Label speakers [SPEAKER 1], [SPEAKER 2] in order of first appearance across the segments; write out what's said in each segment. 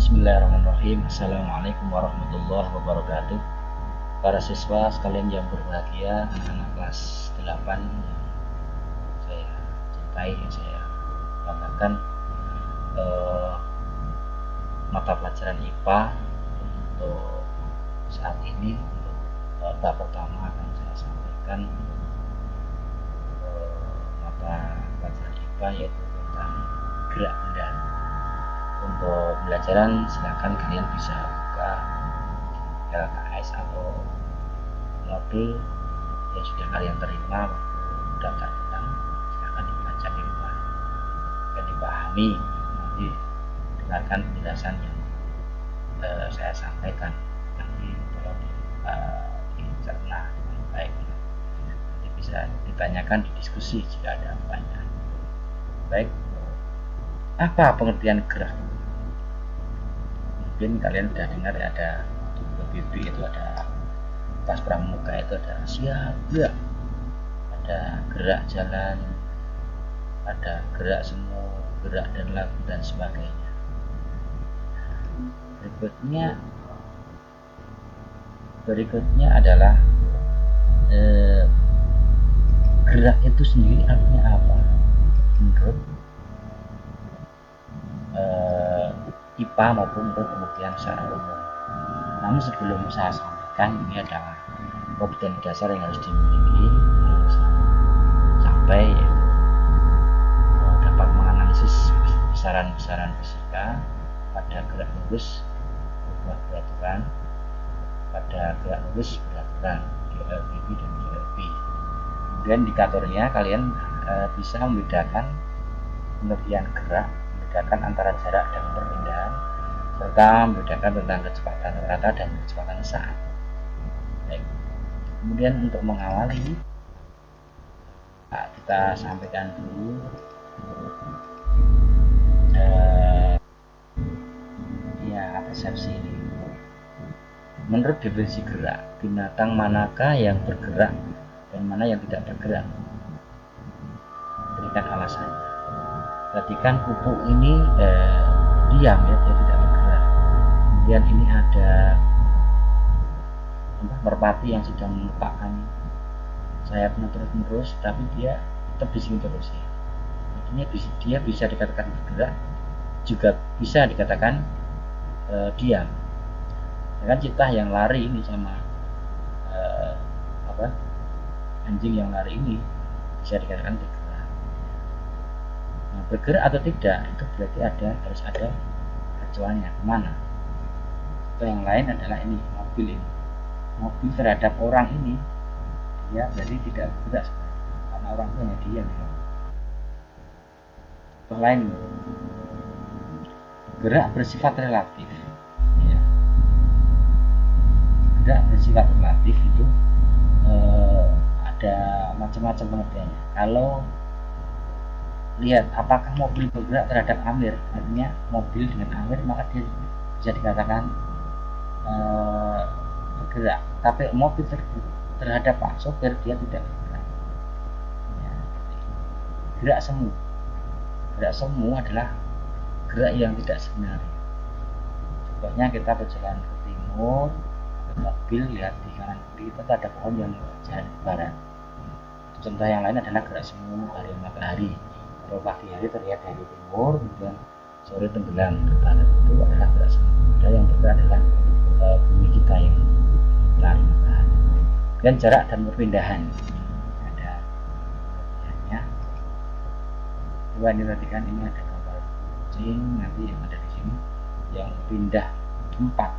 [SPEAKER 1] Bismillahirrahmanirrahim. Assalamualaikum warahmatullahi wabarakatuh. Para siswa sekalian yang berbahagia, anak-anak kelas 8 yang saya cintai, yang saya banggakan, mata pelajaran IPA untuk saat ini, untuk tahap pertama akan saya sampaikan mata pelajaran IPA yaitu tentang gerak benda. Untuk pembelajaran silakan kalian bisa buka LKS atau modul yang sudah kalian terima waktu daftar ulang. Silakan dibaca di rumah dan dipahami, nanti dengarkan penjelasan yang saya sampaikan, nanti tolong dicerna dengan baik, nanti bisa ditanyakan di diskusi jika ada pertanyaan. Baik, apa pengertian gerak? Mungkin kalian sudah dengar ya, ada BB itu ada pas pramuka itu ada siaga, ada gerak jalan, ada gerak semu, gerak dan lagu dan sebagainya. Berikutnya adalah gerak itu sendiri artinya apa menurut IPA maupun menurut pengertian secara umum. Namun sebelum saya sampaikan, ini adalah kompetensi dasar yang harus dimiliki sampai dapat menganalisis besaran-besaran fisika pada gerak lurus berbuah beraturan, pada gerak lurus beraturan GLBB dan GLB. Kemudian indikatornya kalian bisa membedakan pengertian gerak, membedakan antara jarak dan perpindahan, serta membedakan tentang kecepatan rata dan kecepatan saat. Baik. Kemudian untuk mengawali, kita sampaikan dulu persepsi ini. Menurut definisi gerak, binatang manakah yang bergerak dan mana yang tidak bergerak? Berikan alasannya. Perhatikan kupu ini diam ya, dia tidak bergerak. Kemudian ini ada merpati yang sedang meletakkan sayapnya terus-menerus, tapi dia tetap di sini terus ya. Artinya dia bisa dikatakan bergerak, juga bisa dikatakan diam. Dengan citah yang lari ini sama anjing yang lari ini bisa dikatakan bergerak. Nah, bergerak atau tidak itu berarti harus ada acuannya kemana. Atau yang lain adalah ini mobil ini. Mobil terhadap orang ini dia jadi tidak bergerak karena orang itu hanya diam. Yang lain gerak bersifat relatif ya. Gerak bersifat relatif itu ada macam-macam pengertiannya. Kalau lihat apakah mobil bergerak terhadap Amir, artinya mobil dengan Amir, maka dia bisa dikatakan bergerak. Tapi mobil terhadap Pak sopir dia tidak bergerak ya. Gerak semu adalah gerak yang tidak sebenarnya. Contohnya kita berjalan ke timur, mobil lihat di kanan kiri itu ada pohon yang jalan ke barat. Contoh yang lain adalah gerak semu hari matahari. Kalau pagi hari terlihat dari timur, kemudian sore tenggelam ke barat, itu adalah gerak semu. Ada yang bergerak adalah bumi kita yang lari matahari. Dan jarak dan perpindahan ada ya. Coba perhatikan, ini ada gambar kucing nanti yang ada di sini yang pindah tempat,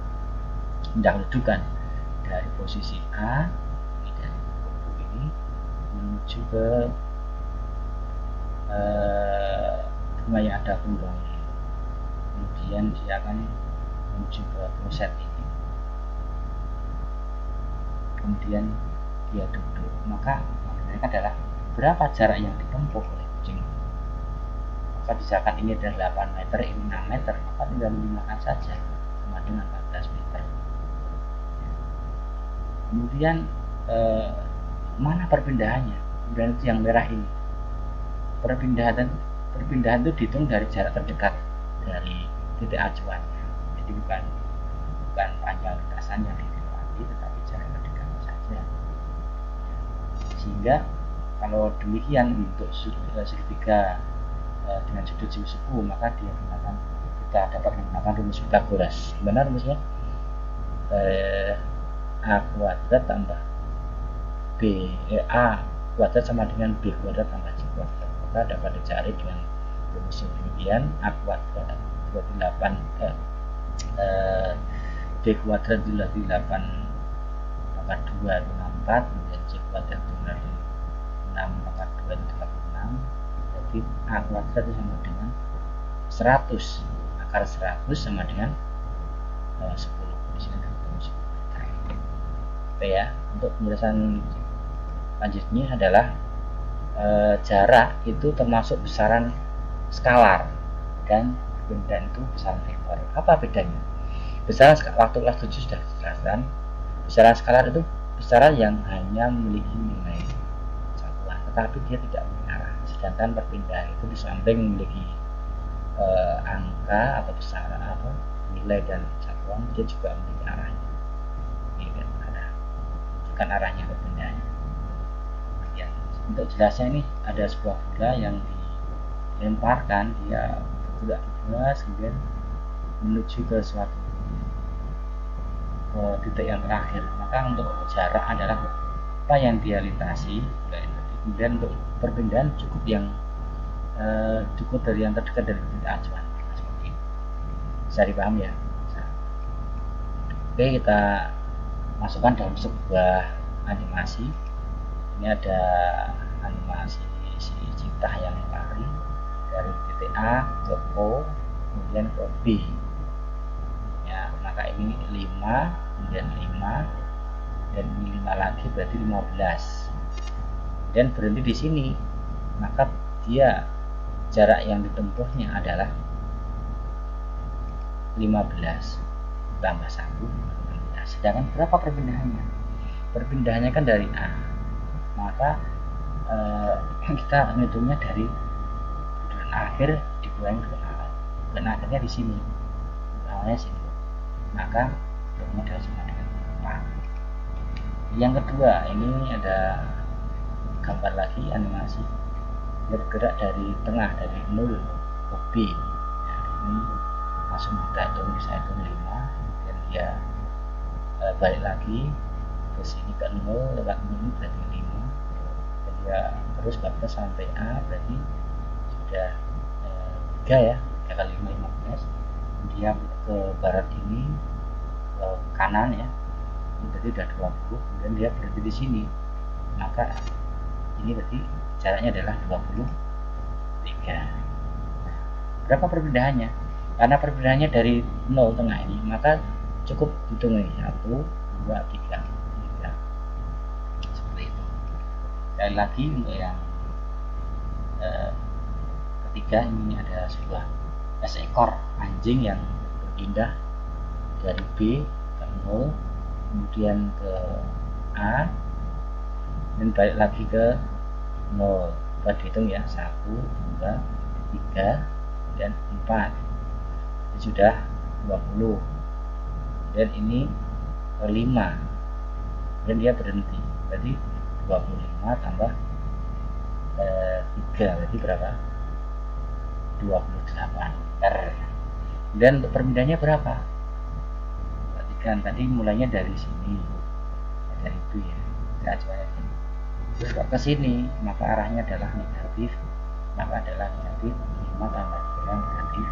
[SPEAKER 1] pindah kedudukan dari posisi A ini, dari kubu ini menuju ke bunga yang ada kembangnya, kemudian dia akan menuju ke kloset ini, kemudian dia duduk. Maka mereka adalah berapa jarak yang ditempuh oleh kucing. Maka misalkan ini adalah 8 meter, ini 6 meter, maka tinggal minimalkan saja sama dengan 14 meter. Kemudian mana perpindahannya? Kemudian itu yang merah ini. Perpindahan itu dihitung dari jarak terdekat dari titik acuannya. jadi bukan panjang lintasan yang dilewati, tetapi jarak kedekatan saja. Sehingga kalau demikian untuk segitiga dengan sudut suku, maka kita dapat menggunakan rumus Pythagoras. Benar rumusnya? A kuadrat tambah A kuadrat sama dengan B kuadrat tambah C kuadrat. Maka dapat dicari dengan rumus demikian. A kuadrat 28 B kuadrat dibagi 8 pangkat 2 4, kemudian C kuadrat dibagi 6 pangkat 2 36. Jadi A kuadrat itu sama dengan 100. Akar 100 sama dengan 10. Di sini rumus. Oke ya, untuk penjelasan lanjutnya adalah jarak itu termasuk besaran skalar dan perbedaan itu besaran vektor. Apa bedanya? Besaran waktu kelas 7 sudah dijelaskan. Besaran skalar itu besaran yang hanya memiliki nilai satuan, tetapi dia tidak memiliki arah. Sedangkan perpindahan itu di samping memiliki angka atau besaran atau nilai dan satuan, dia juga memiliki arahnya. Ini kan arah, bukan arahnya perpindahannya. Ya, untuk jelasnya ini ada sebuah bola yang dilemparkan, dia bergerak kemudian menuju ke suatu titik yang terakhir. Maka untuk jarak adalah apa yang dia lintasi. Kemudian untuk perpindahan cukup dari yang terdekat dari titik acuan. Seperti ini. Bisa dipahami ya? Oke, kita masukkan dalam sebuah animasi. Ini ada animasi si citah yang lari dari titik A ke O kemudian ke B ya, maka ini 5 kemudian 5 dan ini 5 lagi berarti 15 dan berhenti di sini, maka dia jarak yang ditempuhnya adalah 15 tambah 1 15. Sedangkan berapa perpindahannya? Perpindahannya kan dari A, maka kita menghitungnya dari tujuan akhir dikurangi tujuan awal. Tujuan akhirnya di sini, awalnya sini, maka hitungnya adalah sama dengan 4. Yang kedua, ini ada gambar lagi animasi, dia bergerak dari tengah, dari 0 ke B. Nah, ini langsung kita hitung, bisa hitung 5, dan dia balik lagi ke sini ke 0 lewat ini berarti 5, dan dia terus bakal sampai A berarti sudah 3 ya, 3 kali 5 15. Dia ke barat ini ke kanan ya, ini berarti sudah 20, kemudian dia berhenti di sini, maka ini berarti jaraknya adalah 23. Berapa perpindahannya? Karena perpindahannya dari 0 tengah ini, maka cukup hitung ini 1 2 3 seperti itu. Sekali lagi untuk yang ketiga, ini ada sebuah seekor anjing yang berpindah dari B ke 0 kemudian ke A dan balik lagi ke 0. Kita dihitung ya, 1 2 3 dan 4, ini sudah 20, dan ini 5 dan dia berhenti, berarti 25 tambah 3 berarti berapa? 28 R. Dan untuk perpindahannya berapa? Perhatikan, tadi mulainya dari sini, dari B ya, kita coba ini. Terus kalau ke sini, maka arahnya adalah negatif, maka adalah negatif 5 tambah 3 negatif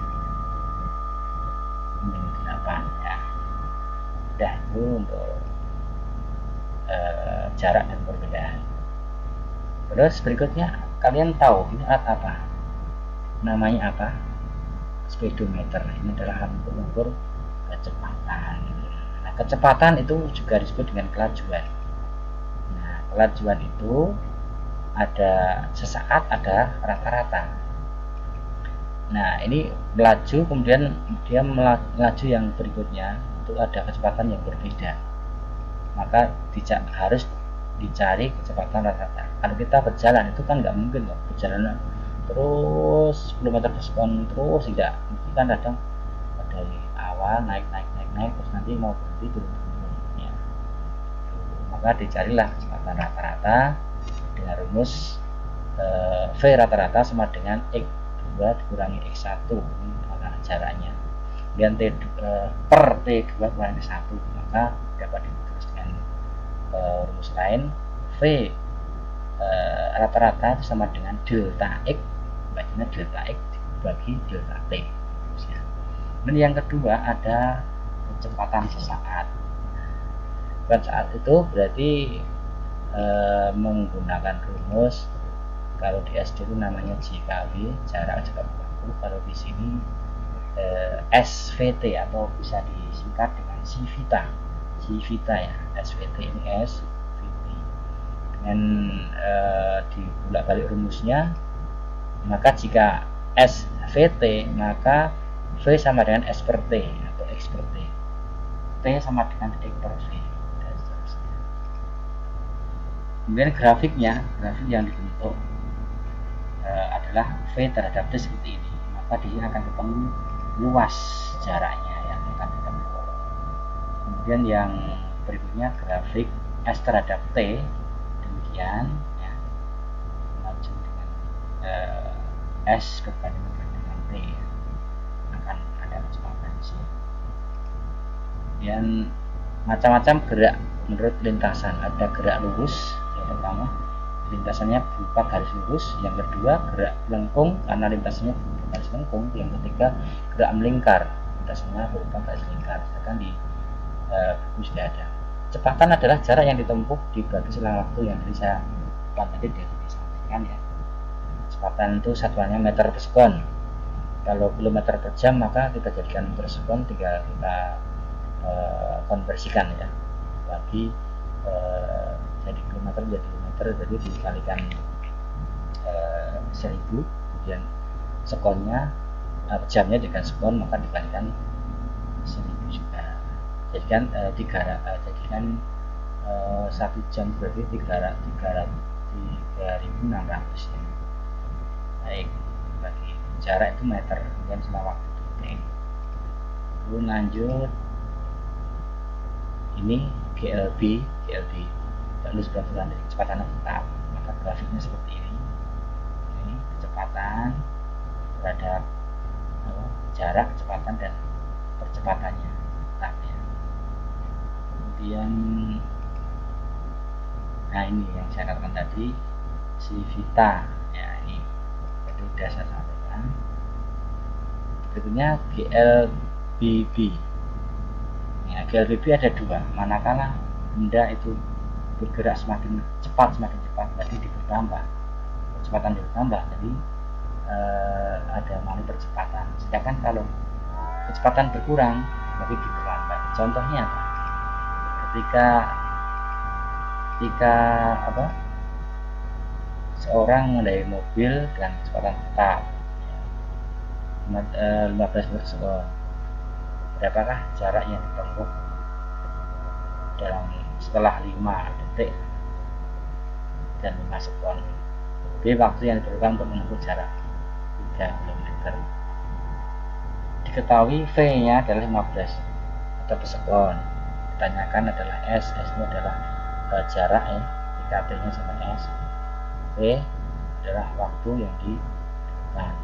[SPEAKER 1] 8 ya. Udah, itu untuk jarak dan perbedaan. Terus berikutnya, kalian tahu ini alat apa? Namanya apa? Speedometer. Ini adalah alat untuk mengukur kecepatan. Nah, kecepatan itu juga disebut dengan kelajuan. Nah, kelajuan itu ada sesaat, ada rata-rata. Nah, ini melaju, kemudian dia melaju yang berikutnya itu ada kecepatan yang berbeda, maka harus dicari kecepatan rata-rata. Kalau kita berjalan itu kan nggak mungkin loh, berjalan terus 10 meter per sekon terus, tidak. Mungkin kan kadang dari awal pelan-pelan naik terus nanti mau berhenti turun ya. Maka dicarilah kecepatan rata-rata dengan rumus V rata-rata sama dengan X2 dikurangi X1, ini adalah jaraknya, dan per T2 kurangi 1, maka dapat ditulis dengan rumus lain, V rata-rata sama dengan delta X, bacanya delta X dibagi delta T. Dan yang kedua ada kecepatan sesaat. Kecepatan sesaat itu berarti menggunakan rumus, kalau di SD itu namanya JKW, jarak cepat waktu. Kalau di sini SVT atau bisa disingkat dengan Civita ya, SVT ini SVT. Dengan dibulak-balik rumusnya, maka jika SVT maka V sama dengan S per T atau X per T, T sama dengan X per V, dan seterusnya. Kemudian grafik yang dibentuk adalah V terhadap T seperti ini, maka di sini akan ketemu luas jaraknya yang akan ketemu. Kemudian yang berikutnya grafik S terhadap T, demikian ya, maju dengan S berbanding dengan T ya, akan ada kecepatan di sini. Dan macam-macam gerak menurut lintasan, ada gerak lurus yang pertama, lintasannya berupa garis lurus, yang kedua gerak lengkung karena lintasannya berupa garis lengkung, yang ketiga gerak melingkar, lintasannya berupa garis lingkar. Sedangkan di buku sudah ada. Kecepatan adalah jarak yang ditempuh dibagi selang waktu, yang tadi saya tadi disampaikan ya. Kecepatan itu satuannya meter per sekon. Kalau kilometer per jam maka kita jadikan meter sekon, tinggal kita konversikan ya, bagi jadi kilometer menjadi kilometer, jadi dikalikan 1000, kemudian sekonnya jamnya dengan sekon maka dikalikan 1000 juga. Jadikan 1 jam berarti 3.600 ya. Baik, bagi jarak itu meter, kemudian selang waktu detik. Lalu lanjut, ini GLB lalu sebelah dari kecepatan tetap, maka grafiknya seperti ini. Ini kecepatan terhadap jarak, kecepatan dan percepatannya tetap ya. Kemudian nah ini yang saya katakan tadi, Civita ya, ini itu sudah saya sampaikan. Berikutnya GLBB. Ya, GLBB ada dua, manakala benda itu bergerak semakin cepat berarti bertambah, kecepatan bertambah, jadi ada malah percepatan. Sedangkan kalau kecepatan berkurang berarti diperlambat. Contohnya apa? Ketika seorang mengendarai mobil dengan kecepatan tetap 15 meter per sekon, berapakah jarak yang ditempuh setelah 5 detik dan 5 sekon? B waktu yang diperlukan untuk menempuh jarak 3 km. Diketahui V nya adalah 15 meter per sekon. Ditanyakan adalah S itu adalah jarak ya, jika T nya sama S. V adalah waktu yang diperlukan.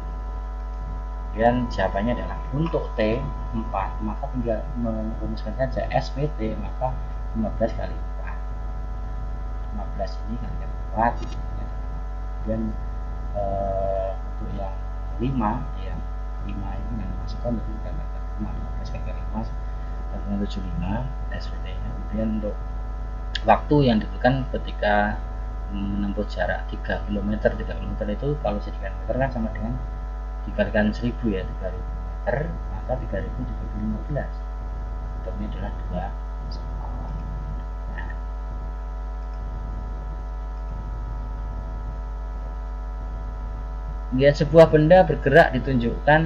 [SPEAKER 1] Dan jawabannya adalah untuk T 4, maka tinggal merumuskan saja SVT, maka 15 kali 4, 15 ini kali 4 ya. Dan untuk yang 5 ya, 5 ini yang masukkan lebih dari 15 kali 5 75 SVT nya. Kemudian untuk waktu yang dibutuhkan ketika menempuh jarak 3 km itu kalau jadikan meter kan sama dengan dikalikan 1000 ya, 3000 meter, maka 3000 dibagi 15, ini adalah 2 sekuan. Nah, kemudian sebuah benda bergerak ditunjukkan